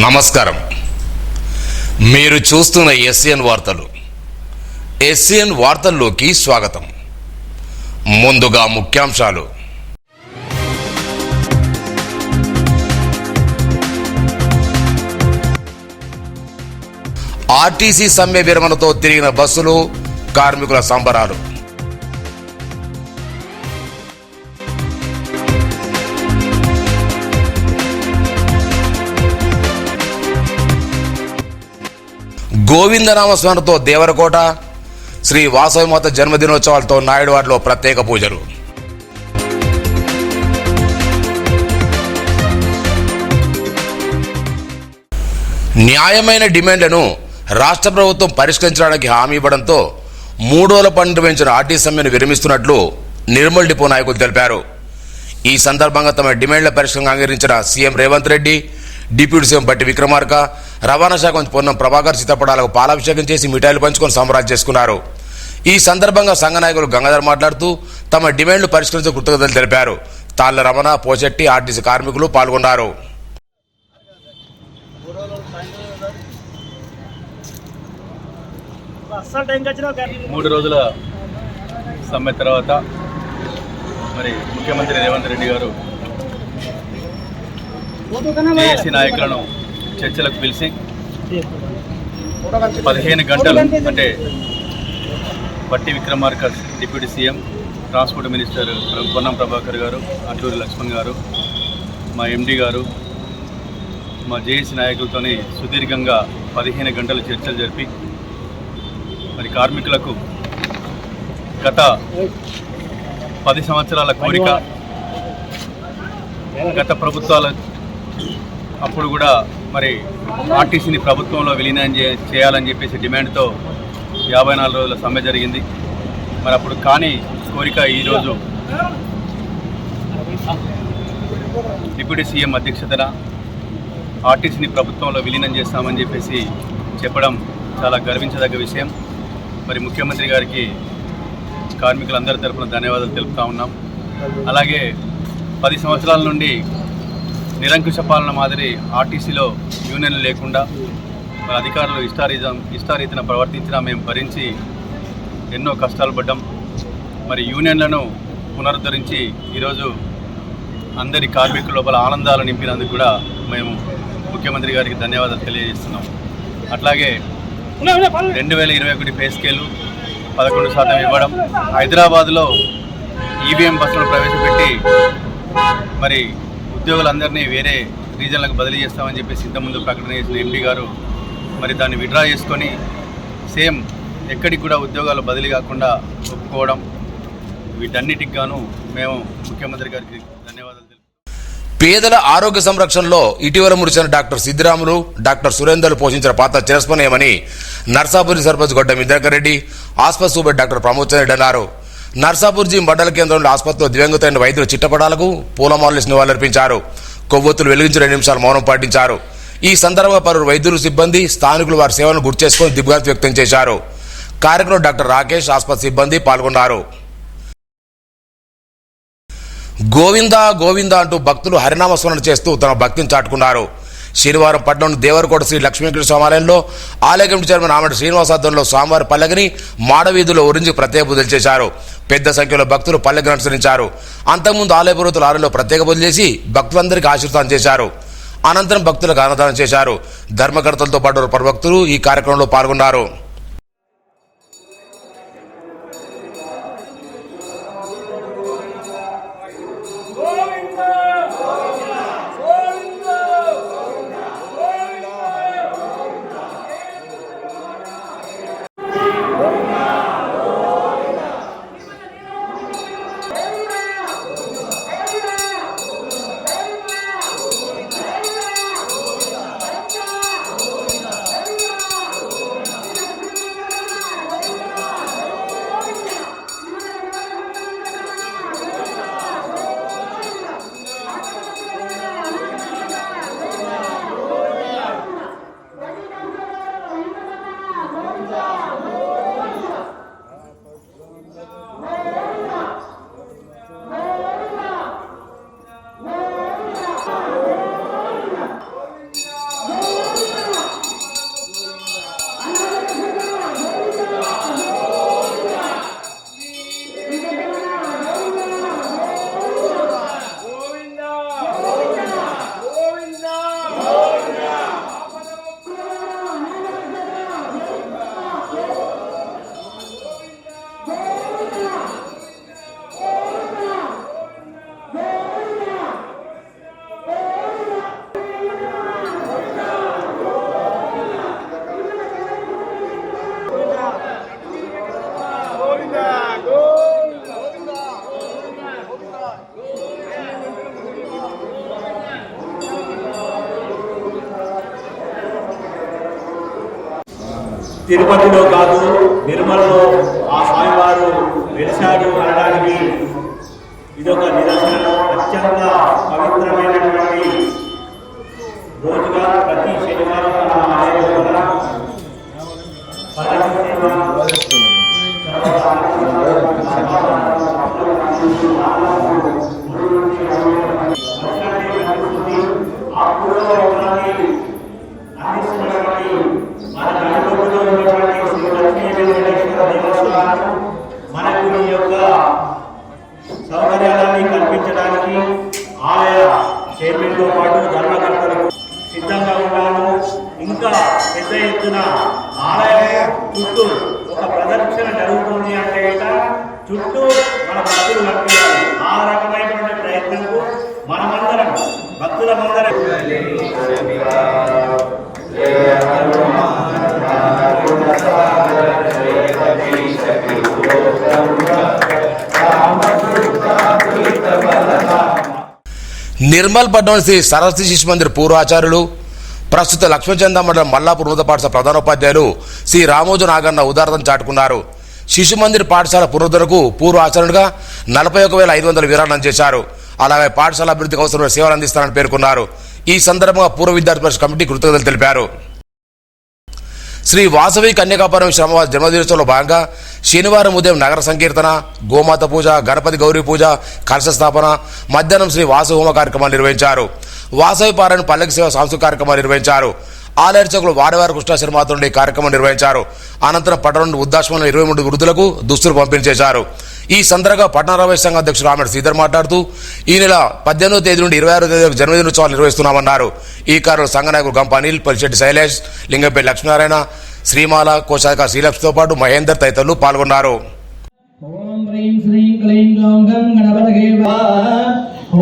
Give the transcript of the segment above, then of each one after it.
నమస్కారం. మీరు చూస్తున్న ఎస్సీఎన్ వార్తలు. ఎస్సీఎన్ వార్తల్లోకి స్వాగతం. ముందుగా ముఖ్యాంశాలు. ఆర్టీసీ సమ్మె విరమణతో తిరిగిన బస్సులు, కార్మికుల సంబరాలు. గోవిందనామ స్మరణతో దేవరకోట, శ్రీ వాసవిమాత జన్మదినోత్సవాలతో నాయుడువాడలో ప్రత్యేక పూజలు. న్యాయమైన డిమాండ్లను రాష్ట్ర ప్రభుత్వం పరిష్కరించడానికి హామీ ఇవ్వడంతో 3 రోజుల పాటు నిర్వహించిన ఆర్టీసీ సమ్మెను విరమిస్తున్నట్లు నిర్మల్ డిపో నాయకులు తెలిపారు. ఈ సందర్భంగా తమ డిమాండ్ల పరిష్కారం అంగీకరించిన CM Revanth Reddy, deputy CM బట్టి విక్రమార్క, రవాణా శాఖ మంత్రి పొన్నం ప్రభాకర్ చిత్తపటాలకు పాలాభిషేకం చేసి మిఠాయిలు పంచుకొని సంబరాలు చేసుకున్నారు. ఈ సందర్భంగా సంఘ నాయకులు గంగాధర్ మాట్లాడుతూ తమ డిమాండ్లు పరిష్కరించే కృతజ్ఞతలు తెలిపారు. తాళ్ల రమణ, పోచెట్టి, ఆర్టీసీ కార్మికులు పాల్గొన్నారు. మూడు రోజుల సమ్మె తర్వాత మరి ముఖ్యమంత్రి రేవంత్ రెడ్డి గారు జేఏసీ నాయకులను చర్చలకు పిలిచి 15 గంటలు అంటే బట్టి Vikramarka deputy CM, transport minister Ponnam Prabhakar గారు, అట్లూరి లక్ష్మణ్ గారు, మా ఎండి గారు, మా జేఏసీ నాయకులతో సుదీర్ఘంగా 15 గంటలు చర్చలు జరిపి మరి కార్మికులకు గత 10 సంవత్సరాల కోరిక, గత ప్రభుత్వాల అప్పుడు కూడా మరి ఆర్టీసీని ప్రభుత్వంలో విలీనం చేయాలని చెప్పేసి డిమాండ్తో 54 రోజుల సమ్మె జరిగింది. మరి అప్పుడు కానీ కోరిక ఈరోజు డిప్యూటీ సీఎం అధ్యక్షతన ఆర్టీసీని ప్రభుత్వంలో విలీనం చేస్తామని చెప్పేసి చెప్పడం చాలా గర్వించదగ్గ విషయం. మరి ముఖ్యమంత్రి గారికి కార్మికులందరి తరఫున ధన్యవాదాలు తెలుపుతా ఉన్నాం. అలాగే 10 సంవత్సరాల నుండి నిరంకుశ పాలన మాదిరి ఆర్టీసీలో యూనియన్లు లేకుండా మరి అధికారులు ఇష్టారీతిన ప్రవర్తించినా మేము భరించి ఎన్నో కష్టాలు పడ్డాం. మరి యూనియన్లను పునరుద్ధరించి ఈరోజు అందరి కార్మికుల లోపల ఆనందాలు నింపినందుకు కూడా మేము ముఖ్యమంత్రి గారికి ధన్యవాదాలు తెలియజేస్తున్నాం. అట్లాగే 2021 పే స్కేలు 11% ఇవ్వడం, హైదరాబాద్లో ఈవీఎం బస్సులను ప్రవేశపెట్టి మరి ఉద్యోగులందరినీ వేరే రీజన్లకు బదిలీ చేస్తామని చెప్పేసి ఇంతకుముందు ప్రకటన చేసిన ఎంపీ గారు మరి దాన్ని విడ్రా చేసుకొని సేమ్ ఎక్కడికి కూడా ఉద్యోగాలు బదిలీ కాకుండా ఒప్పుకోవడం, వీటన్నిటికి గాను మేము ముఖ్యమంత్రి గారికి ధన్యవాదాలు. పేదల ఆరోగ్య సంరక్షణలో ఇటీవల ముడిచిన డాక్టర్ సిద్ధిరాములు, డాక్టర్ సురేందర్లు పోషించిన పాత్ర చిరస్మరణీయమని నర్సాపూర్ సర్పంచ్ గొడ్డ ఇంద్రకర్ రెడ్డి, ఆసుపత్రి సూపర్ డాక్టర్ ప్రమోద్ రెడ్డి అన్నారు. నర్సాపూర్జీ మండల కేంద్రంలో ఆసుపత్రిలో దివ్యాంగుతైన వైద్యుల చిట్టపటాలకు పూలమాలలు నివాళులర్పించారు. కొవ్వొత్తులు వెలిగించి 2 నిమిషాలు మౌనం పాటించారు. ఈ సందర్భంగా పలువురు వైద్యులు, సిబ్బంది, స్థానికులు వారి సేవలను గుర్తు చేసుకుని దిగ్భ్రాంతి వ్యక్తం చేశారు. కార్యక్రమంలో డాక్టర్ రాకేష్, ఆసుపత్రి సిబ్బంది పాల్గొన్నారు. గోవిందా గోవిందా అంటూ భక్తులు హరినామస్మరణ చేస్తూ తమ భక్తిని చాటుకున్నారు. శనివారం పట్టణంలోని దేవరకోట శ్రీ లక్ష్మీకృష్ణ స్వామాలయంలో ఆలయ కమిటీ చైర్మన్ ఆమెటి శ్రీనివాస ఆధ్వర్యంలో స్వామివారి పల్లకిని మాడవీధుల్లో ఉరించి ప్రత్యేక పూజలు చేశారు. పెద్ద సంఖ్యలో భక్తులు పల్లకిని అనుసరించారు. అంతకుముందు ఆలయ పురోహితులు ఆలయంలో ప్రత్యేక పూజలు చేసి భక్తులందరికీ ఆశీర్వాదం చేశారు. అనంతరం భక్తులకు అన్నదానం చేశారు. ధర్మకర్తలతో పాటు పలు భక్తులు ఈ కార్యక్రమంలో పాల్గొన్నారు. తిరుపతిలో కాదు నిర్మల్లో ఆ స్వామివారు వెలిశాడు అనడానికి ఇదొక నిదర్శనం. అత్యంత పవిత్రమైనటువంటి రోజుగా ప్రతి శనివారం మన ఆలయంలో మనకు ఈ యొక్క సౌకర్యాలన్నీ కల్పించడానికి ఆయా చైర్మన్తో పాటు ధర్మకర్తలకు సిద్ధంగా ఉన్నాము. ఇంకా పెద్ద ఎత్తున ఆలయం చుట్టూ ఒక ప్రదక్షిణ జరుగుతుంది అంటే చుట్టూ మన భక్తులు కనిపించాలి. ఆ రకమైనటువంటి ప్రయత్నంకు మనమందరం భక్తులమందరం నిర్మల్ పట్టణం శ్రీ సరస్వతి శిశు మందిర్ పూర్వాచార్యులు ప్రస్తుత లక్ష్మీచంద మండలం మల్లాపూర్ ఉన్నత పాఠశాల ప్రధానోపాధ్యాయులు శ్రీ రామోజు నాగన్న ఉదారతను చాటుకున్నారు. శిశు మందిర్ పాఠశాల పునరుద్ధరణకు పూర్వ ఆచరణగా 41,500 విరాళం చేశారు. అలాగే పాఠశాల అభివృద్ధికి అవసరమైన సేవలు అందిస్తారని పేర్కొన్నారు. ఈ సందర్భంగా పూర్వ విద్యార్థి పరిషత్ కమిటీ కృతజ్ఞతలు తెలిపారు. శ్రీ వాసవి కన్యకాపురం శ్రమవారి జన్మదినోత్సవంలో భాగంగా శనివారం ఉదయం నగర సంకీర్తన, గోమాత పూజ, గణపతి గౌరీ పూజ, కలశ స్థాపన, మధ్యాహ్నం శ్రీ వాసవి హోమ కార్యక్రమాలు నిర్వహించారు. వాసవి పారాయణ పల్లకి సేవ సాంస్కృతిక కార్యక్రమాలు నిర్వహించారు. ఆలయర్చకులు వారి కృష్ణాశ్రమాతో ఈ కార్యక్రమం నిర్వహించారు. అనంతరం పట్టణం నుండి వృద్ధాశ్రమంలో 23 వృద్ధులకు దుస్తులు పంపిణీ చేశారు. ఈ సందర్భంగా పట్టణ రమేష్ సంఘ అధ్యక్షుడు రామేడ్ శ్రీధర్ మాట్లాడుతూ ఈ నెల 18వ తేదీ నుండి 26వ తేదీ వరకు జన్మదినోత్సవాలు నిర్వహిస్తున్నామన్నారు. ఈ కార్యక్రమంలో సంఘ నాయకులు గంప అనిల్, పల్లిశెట్టి శైలేష్, లింగంపల్లి లక్ష్మీనారాయణ, శ్రీమాల, కోశాధికారి శ్రీలక్ష్మితో పాటు మహేందర్ తదితరులు పాల్గొన్నారు. ఓం హ్రీం శ్రీం క్లీం గ్లౌం గం గణపతయే నమః.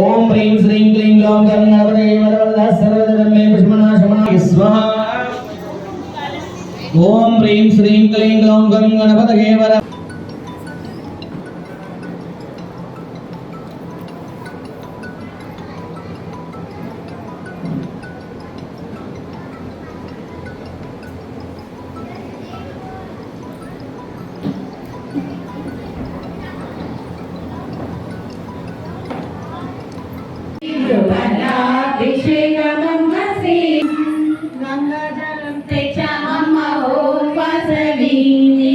ఓం హ్రీం శ్రీం క్లీం గ్లౌం గం గణపతయే నమః. సర్వధర్మే పుష్మనాశమనాయ స్వాహ. ఓం హ్రీం శ్రీం క్లీం గ్లౌం గం గణపతయే నమః. గంగాజలం తెచ్చామమ్మ ఓ వాసవిని.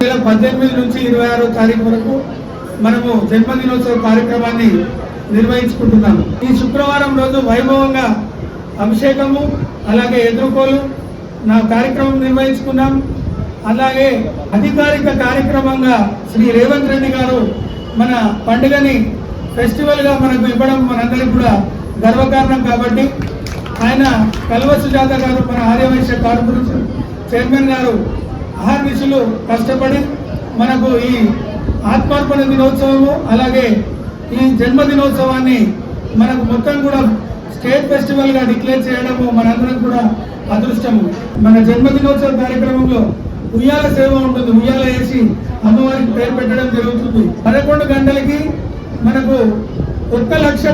నెల 18 నుంచి 26వ తారీఖు వరకు మనము జన్మదినోత్సవ కార్యక్రమాన్ని నిర్వహించుకుంటున్నాము. ఈ శుక్రవారం రోజు వైభవంగా అభిషేకము అలాగే ఎదుర్కోలు నా కార్యక్రమం నిర్వహించుకున్నాం. అలాగే అధికారిక కార్యక్రమంగా శ్రీ రేవంత్ రెడ్డి గారు మన పండుగని ఫెస్టివల్గా మనకు ఇవ్వడం మనందరికీ కూడా గర్వకారణం. కాబట్టి ఆయన కల్వ సుజాత గారు మన ఆర్యవైశ్య కార్పొరేషన్ చైర్మన్ గారు అహర్నిశలు కష్టపడి మనకు ఈ ఆత్మార్పణ దినోత్సవము అలాగే ఈ జన్మదినోత్సవాన్ని మనకు మొత్తం కూడా స్టేట్ ఫెస్టివల్ గా డిక్లేర్ చేయడము మనందరం కూడా అదృష్టము. మన జన్మదినోత్సవ కార్యక్రమంలో ఉయ్యాల సేవ ఉంటుంది. ఉయ్యాల వేసి అమ్మవారికి పేరు పెట్టడం జరుగుతుంది. 11 గంటలకి మనకు 1 లక్ష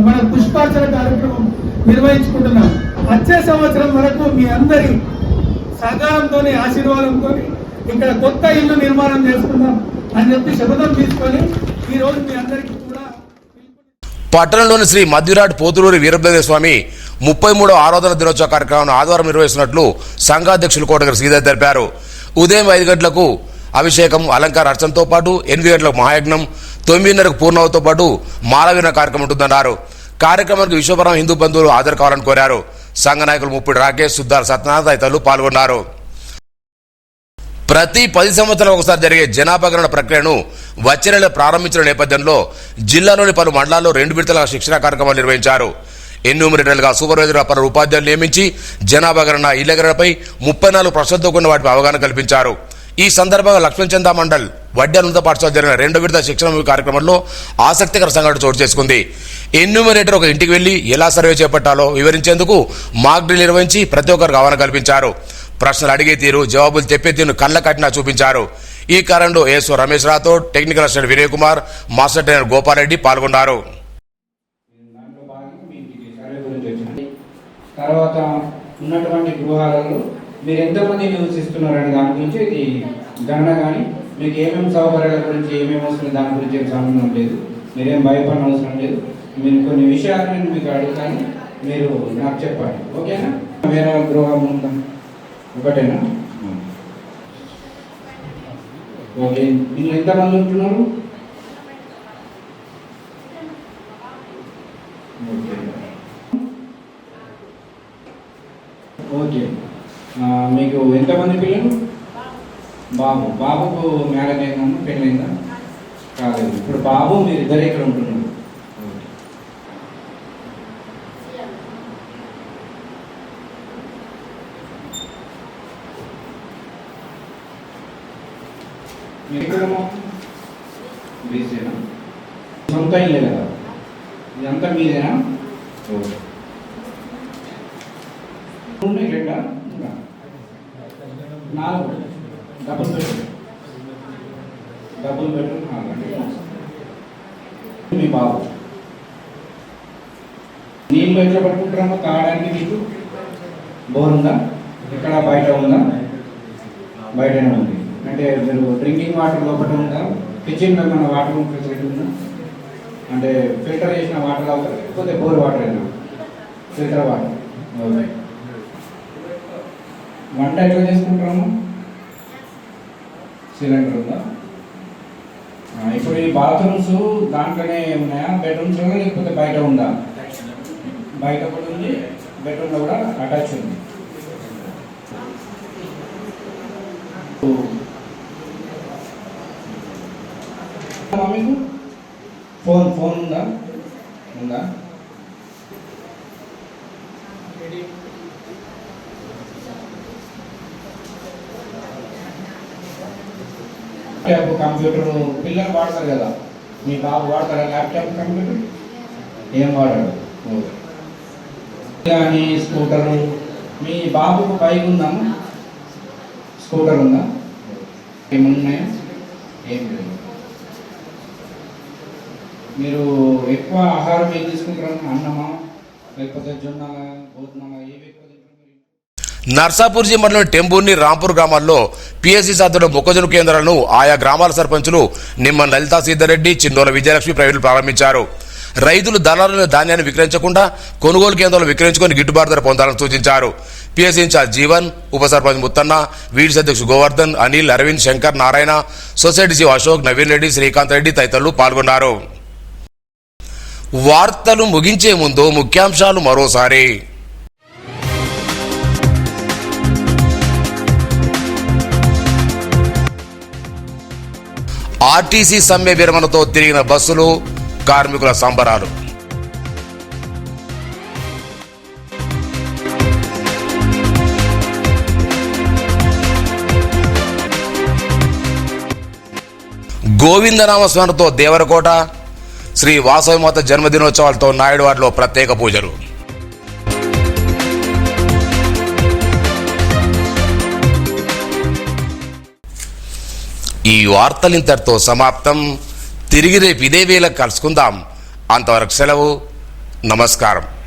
మన పుష్పార్చన కార్యక్రమం నిర్వహించుకుంటున్నాం. వచ్చే సంవత్సరం వరకు మీ అందరి సహకారంతో ఆశీర్వాదంతో ఇక్కడ కొత్త ఇల్లు నిర్మాణం చేసుకుందాం అని చెప్పి శపథం తీసుకొని ఈ రోజు మీ అందరికీ కూడా పట్టణంలోని శ్రీ మధ్యరాట్ పోతులూరి వీరభద్ర స్వామి 33వ ఆరాధన దినోత్సవ కార్యక్రమాన్ని ఆదివారం నిర్వహిస్తున్నట్లు సంఘాధ్యక్షులు కోటగారి శ్రీధర్ తెలిపారు. ఉదయం 5 గంటలకు అభిషేకం, అలంకార అర్చనతో పాటు 8 గంటలకు మహాయజ్ఞం, 9:30కు పూర్ణావతితో పాటు మాలవీన కార్యక్రమం ఉంటుందన్నారు. కార్యక్రమానికి విశ్వపురం హిందూ బంధువులు హాజరు కావాలని కోరారు. సంఘ నాయకులు ముప్పిడి రాకేష్, సుద్దాల సత్యనారాయణ తదితరులు పాల్గొన్నారు. ప్రతి 10 సంవత్సరాలకు ఒకసారి జరిగే జనాభా గణన ప్రక్రియను వచ్చే నెల ప్రారంభించిన నేపథ్యంలో జిల్లాలోని పలు మండలాల్లో 2 విడతల శిక్షణ కార్యక్రమాలు నిర్వహించారు. ఎన్యూమరేటర్లుగా సూపర్వైజర్ అపర ఉపాధ్యాయులు నియమించి జనాభా గణన, ఇళ్ల గణనపై 34 ప్రశ్నలతో కూడిన వాటిపై అవగాహన కల్పించారు. ఈ సందర్భంగా లక్ష్మణచంద మండల్ వడ్డ్యాల ఉన్నత పాఠశాల జరిగిన 2వ విడత శిక్షణ కార్యక్రమంలో ఆసక్తికర సంఘటన చోటు చేసుకుంది. ఎన్యూమరేటర్ ఒక ఇంటికి వెళ్లి ఎలా సర్వే చేపట్టాలో వివరించేందుకు మాక్ డ్రిల్ నిర్వహించి ప్రతి ఒక్కరికి అవగాహన కల్పించారు. ప్రశ్నలు అడిగే తీరు, జవాబులు చెప్పే తీరును కళ్ళ కట్టినా చూపించారు. ఈ కార్యంలో ASO Ramesh Rathod, technical assistant Vinay Kumar, master trainer Gopala Reddy పాల్గొన్నారు. తర్వాత ఉన్నటువంటి గృహాలలో మీరు ఎంతమంది నివసిస్తున్నారనే దాని గురించి ఇది గణన. కానీ మీకు ఏమేమి సౌకర్యాల గురించి ఏమేమి వస్తుంది దాని గురించి ఏం సంబంధం లేదు. మీరేం భయపడిన అవసరం లేదు. మీరు కొన్ని విషయాలు నేను మీకు అడుగుతాను, మీరు నాకు చెప్పండి. ఓకేనా? వేరే గృహం ఉందా? ఒకటేనా? ఓకే. మీరు ఎంతమంది ఉంటున్నారు? ఓకే. మీకు ఎంతమంది పిల్లలు? బాబుకు మ్యారేజ్ అయిందమ్మా? పెళ్ళైందా? కాలేదు. ఇప్పుడు బాబు మీరు ఇద్దరు ఇక్కడ ఉంటున్నారు. మీరు ఎక్కడమ్మా? బీసీనా? సొంత ఇల్లే కదా? ఇదంతా మీదేనా? ఓకే. ఉన్నాయి రెండా? 4 డబుల్ బెడ్రూమ్ 4. మీ బాబు నీళ్ళు ఎట్లా పట్టుకుంటారమ్మా తాగడానికి? మీకు బోర్ ఉందా? ఇక్కడ బయట ఉందా? బయటనే ఉంది. అంటే మీరు డ్రింకింగ్ వాటర్ లోపల ఉందా? కిచెన్లో మన వాటర్ ఫెసిలిటీ ఉందా? అంటే ఫిల్టర్ చేసిన వాటర్ అవుతారు, లేకపోతే బోర్ వాటర్ అయినా? Filter water. ఓకే. వంట ఎట్లా చేసుకుంటారమ్మా? సిలిండర్ ఉందా? ఇప్పుడు ఈ బాత్రూమ్స్ దాంట్లోనే ఉన్నాయా? బెడ్రూమ్స్లో లేకపోతే బయట ఉందా? బయట కూడా ఉంది, బెడ్రూమ్లో కూడా అటాచ్ ఉంది. మీకు ఫోన్ ఉందా? ల్యాప్టాప్, కంప్యూటర్ పిల్లలు వాడతారు కదా, మీ బాబు వాడతారా ల్యాప్టాప్, కంప్యూటర్? ఏం వాడాడు? కానీ స్కూటరు మీ బాబుకు బైక్ ఉందా? స్కూటర్ ఉందా? ఏమున్నాయా? ఏం లేదు. మీరు ఎక్కువ ఆహారం ఏం తీసుకుంటారు? అన్నమా లేకపోతే జొన్నల, గోధుమల, ఏవి ఎక్కువ తింటారు? నర్సాపూర్ మండలం టెంబూర్ని, రాంపూర్ గ్రామాల్లో పిఎస్సి సాధన మొక్కజొన్న కేంద్రాలను ఆయా గ్రామాల సర్పంచులు నిమ్మ లలితా సీతారెడ్డి, చిన్నోల విజయలక్ష్మి ప్రైవేటులు ప్రారంభించారు. రైతులు దళారుల ధాన్యాన్ని విక్రయించకుండా కొనుగోలు కేంద్రాలు విక్రయించుకొని గిట్టుబాటు ధర పొందాలని సూచించారు. పిఎస్సి ఇన్ఛార్జ్ జీవన్, ఉప సర్పంచ్ ముత్తన్న, వీడ్స్ అధ్యక్షుడు గోవర్ధన్, అనిల్, అరవింద్, శంకర్, నారాయణ, సొసైటీ చీఫ్ అశోక్, నవీన్ రెడ్డి, శ్రీకాంత్ రెడ్డి తదితరులు పాల్గొన్నారు. వార్తలు ముగించే ముందు ముఖ్యాంశాలు మరోసారి. ఆర్టీసీ సమ్మె విరమణతో తిరిగిన బస్సులు, కార్మికుల సంబరాలు. గోవిందనామ స్మరణతో దేవరకోట, శ్రీ వాసవిమాత జన్మదినోత్సవాలతో నాయుడువాడలో ప్రత్యేక పూజలు. ఈ వార్తలు ఇంతటితో సమాప్తం. తిరిగి రేపు ఇదే వేళ కలుసుకుందాం. అంతవరకు సెలవు. నమస్కారం.